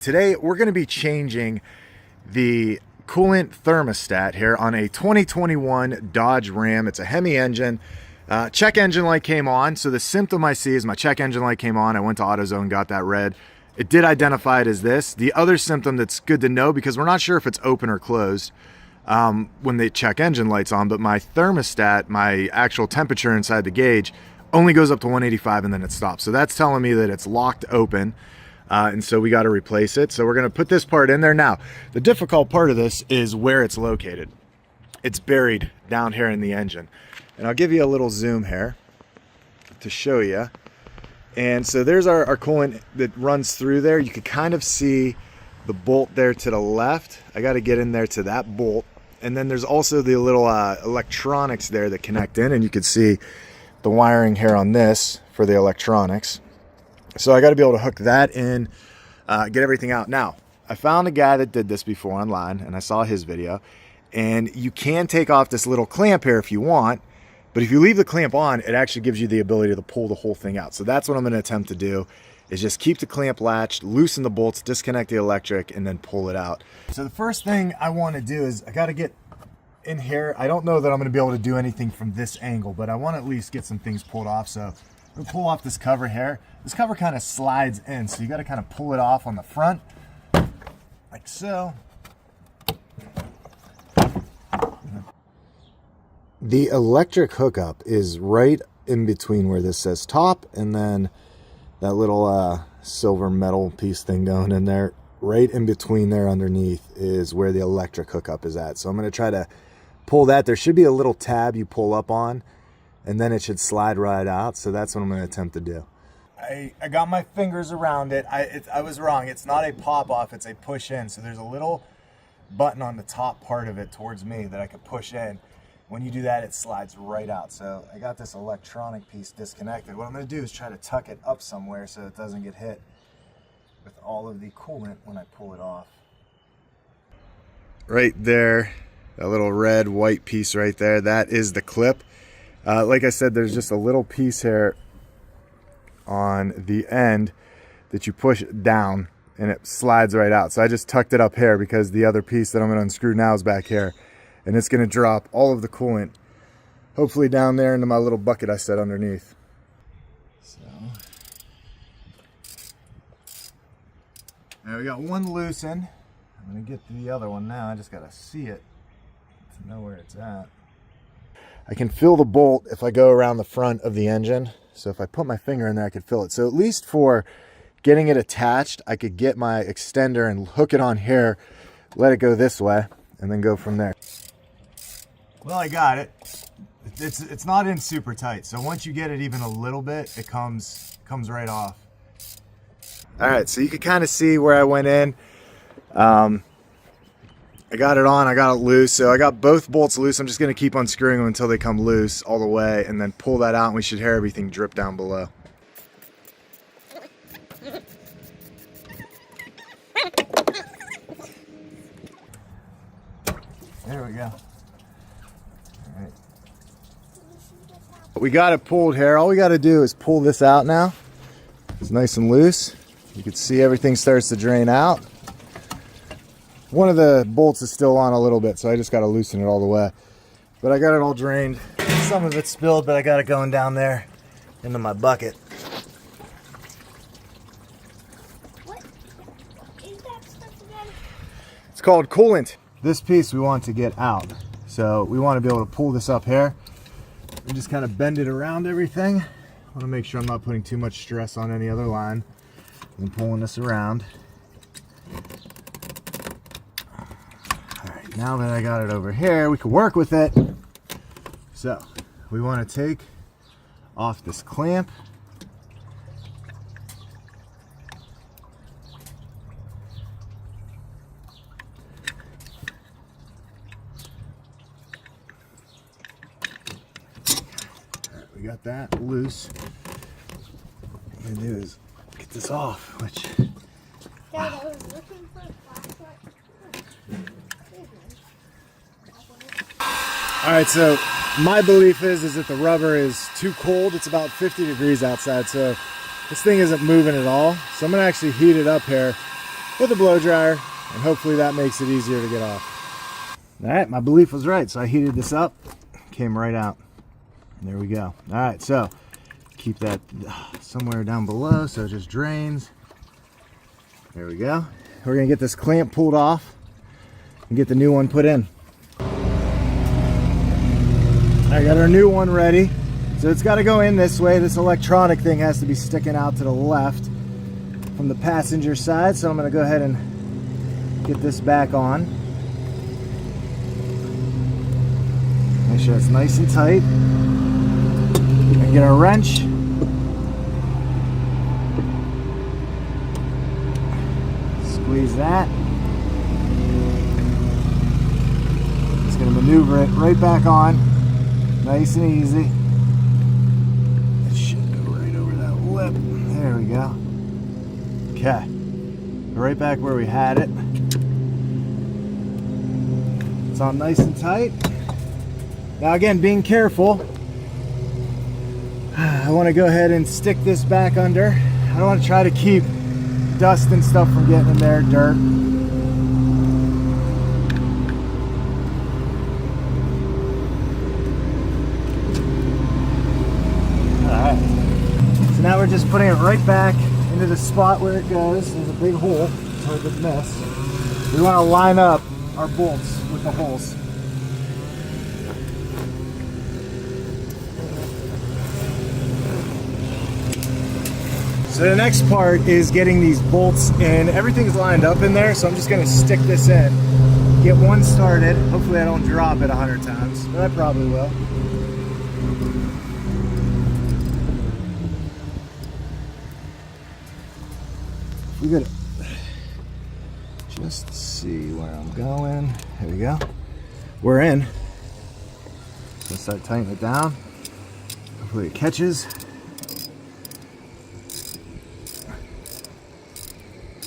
Today we're going to be changing the coolant thermostat here on a 2021 Dodge Ram. It's a HEMI engine. Check engine light came on, so the symptom I see is my check engine light came on. I went to AutoZone, got that red. It did identify it as this. The other symptom that's good to know, because we're not sure if it's open or closed when the check engine light's on, but my thermostat, my actual temperature inside the gauge, only goes up to 185 and then it stops. So that's telling me that it's locked open. And so we got to replace it. So we're going to put this part in there. Now, the difficult part of this is where it's located. It's buried down here in the engine. And I'll give you a little zoom here to show you. And so there's our coolant that runs through there. You can kind of see the bolt there to the left. I got to get in there to that bolt. And then there's also the little electronics there that connect in. And you can see the wiring here on this for the electronics. So I got to be able to hook that in, get everything out. Now, I found a guy that did this before online, and I saw his video. And you can take off this little clamp here if you want, but if you leave the clamp on, it actually gives you the ability to pull the whole thing out. So that's what I'm going to attempt to do, is just keep the clamp latched, loosen the bolts, disconnect the electric, and then pull it out. So the first thing I want to do is I got to get in here. I don't know that I'm going to be able to do anything from this angle, but I want to at least get some things pulled off. So I'm going to pull off this cover here. This cover kind of slides in, so you got to kind of pull it off on the front, like so. The electric hookup is right in between where this says top and then that little silver metal piece thing going in there. Right in between there underneath is where the electric hookup is at. So I'm going to try to pull that. There should be a little tab you pull up on, and then it should slide right out. So that's what I'm going to attempt to do. I got my fingers around it. I was wrong. It's not a pop off, it's a push in. So there's a little button on the top part of it towards me that I could push in. When you do that, it slides right out. So I got this electronic piece disconnected. What I'm going to do is try to tuck it up somewhere so it doesn't get hit with all of the coolant when I pull it off. Right there, that little red white piece right there, that is the clip. Like I said, there's just a little piece here on the end that you push down and it slides right out. So I just tucked it up here because the other piece that I'm going to unscrew now is back here, and it's going to drop all of the coolant hopefully down there into my little bucket I set underneath. So now we got one loosened. I'm going to get to the other one now. I just got to see it to know where it's at. I can feel the bolt if I go around the front of the engine. So if I put my finger in there, I could feel it. So at least for getting it attached, I could get my extender and hook it on here, let it go this way, and then go from there. Well, I got it. It's not in super tight. So once you get it even a little bit, it comes right off. All right, so you can kind of see where I went in. I got it on, I got it loose. So I got both bolts loose. I'm just going to keep unscrewing them until they come loose all the way, and then pull that out, and we should hear everything drip down below. There we go. All right. We got it pulled here. All we got to do is pull this out now. It's nice and loose. You can see everything starts to drain out. One of the bolts is still on a little bit, so I just got to loosen it all the way. But I got it all drained. Some of it spilled, but I got it going down there into my bucket. What is that stuff again? It's called coolant. This piece we want to get out. So we want to be able to pull this up here and just kind of bend it around everything. I want to make sure I'm not putting too much stress on any other line. I'm pulling this around. Now that I got it over here, we can work with it. So we want to take off this clamp. All right, we got that loose. What I'm gonna do is get this off, which Dad, I was looking for a flashlight. all right, so my belief is that the rubber is too cold. It's about 50 degrees outside, so this thing isn't moving at all. So I'm gonna actually heat it up here with a blow dryer, and hopefully that makes it easier to get off. All right, my belief was right, so I heated this up, came right out. There we go. All right, so keep that somewhere down below so it just drains. There we go. We're gonna get this clamp pulled off and get the new one put in. I got our new one ready. So it's got to go in this way. This electronic thing has to be sticking out to the left from the passenger side. So I'm going to go ahead and get this back on. Make sure it's nice and tight. And get our wrench. Squeeze that. Just going to maneuver it right back on. Nice and easy. It should go right over that lip. There we go. Okay. Right back where we had it. It's all nice and tight. Now again, being careful. I want to go ahead and stick this back under. I don't want to try to keep dust and stuff from getting in there, dirt. So now we're just putting it right back into the spot where it goes. There's a big hole, it's hard to miss. We want to line up our bolts with the holes. So the next part is getting these bolts in. Everything's lined up in there, so I'm just going to stick this in. Get one started. Hopefully I don't drop it 100 times, but I probably will. We gotta just see where I'm going. There we go. We're in. Let's start tightening it down. Hopefully it catches.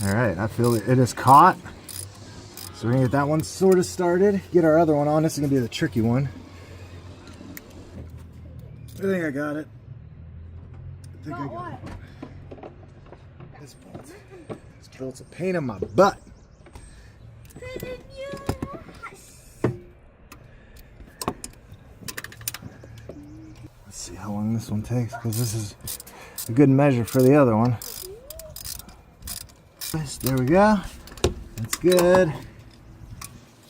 All right, I feel it is caught. So we're gonna get that one sort of started. Get our other one on. This is gonna be the tricky one. I think I got it. I think I got it. This bolt. This bolt's a pain in my butt. Let's see how long this one takes, because this is a good measure for the other one. There we go. That's good.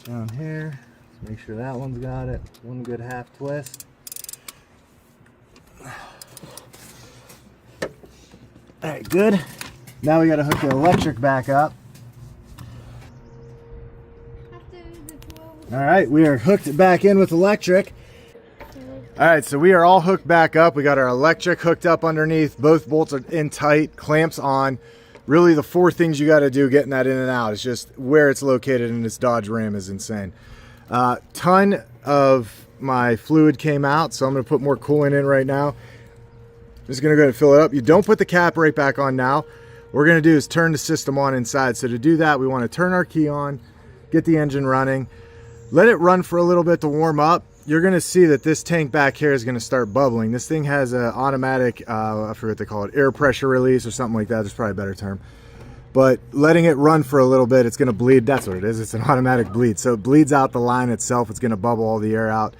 Down here. Let's make sure that one's got it. One good half twist. Alright, good. Now we got to hook the electric back up. Alright, we are hooked back in with electric. Alright, so we are all hooked back up. We got our electric hooked up underneath. Both bolts are in tight, clamps on. Really the four things you got to do getting that in and out. It's just where it's located in this Dodge Ram is insane. Ton of my fluid came out, so I'm going to put more coolant in right now. Just going to go ahead and fill it up. You don't put the cap right back on now. What we're going to do is turn the system on inside. So to do that, we want to turn our key on, get the engine running, let it run for a little bit to warm up. You're going to see that this tank back here is going to start bubbling. This thing has an automatic, I forget what they call it, air pressure release or something like that. There's probably a better term. But letting it run for a little bit, it's going to bleed. That's what it is. It's an automatic bleed. So it bleeds out the line itself. It's going to bubble all the air out.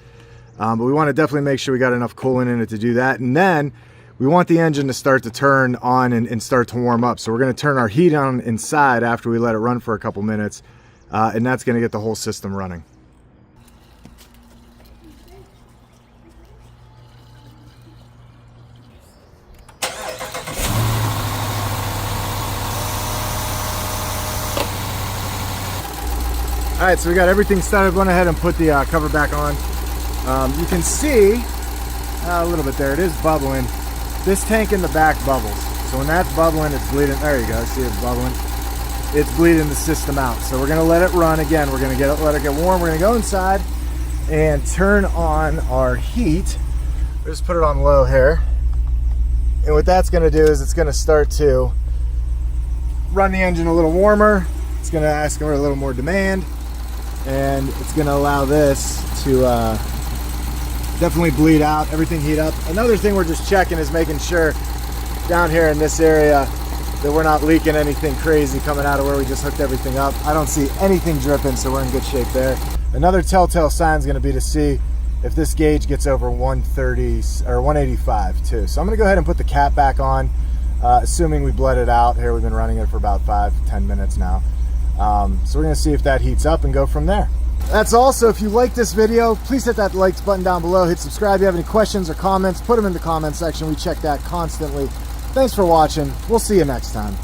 But we want to definitely make sure we got enough coolant in it to do that. And then we want the engine to start to turn on and start to warm up. So we're going to turn our heat on inside after we let it run for a couple minutes. And that's going to get the whole system running. All right, so we got everything started. Went ahead and put the cover back on. You can see a little bit there. It is bubbling. This tank in the back bubbles. So when that's bubbling, it's bleeding. There you go. See it bubbling. It's bleeding the system out. So we're gonna let it run again. We're gonna let it get warm. We're gonna go inside and turn on our heat. Just put it on low here. And what that's gonna do is it's gonna start to run the engine a little warmer. It's gonna ask for a little more demand. And it's going to allow this to definitely bleed out, everything heat up. Another thing we're just checking is making sure down here in this area that we're not leaking anything crazy coming out of where we just hooked everything up. I don't see anything dripping, so we're in good shape there. Another telltale sign is going to be to see if this gauge gets over 130 or 185 too. So I'm going to go ahead and put the cap back on, assuming we bled it out. Here, we've been running it for about 5-10 minutes now. So we're going to see if that heats up and go from there. That's all. So if you like this video, please hit that likes button down below. Hit subscribe. If you have any questions or comments, put them in the comment section. We check that constantly. Thanks for watching. We'll see you next time.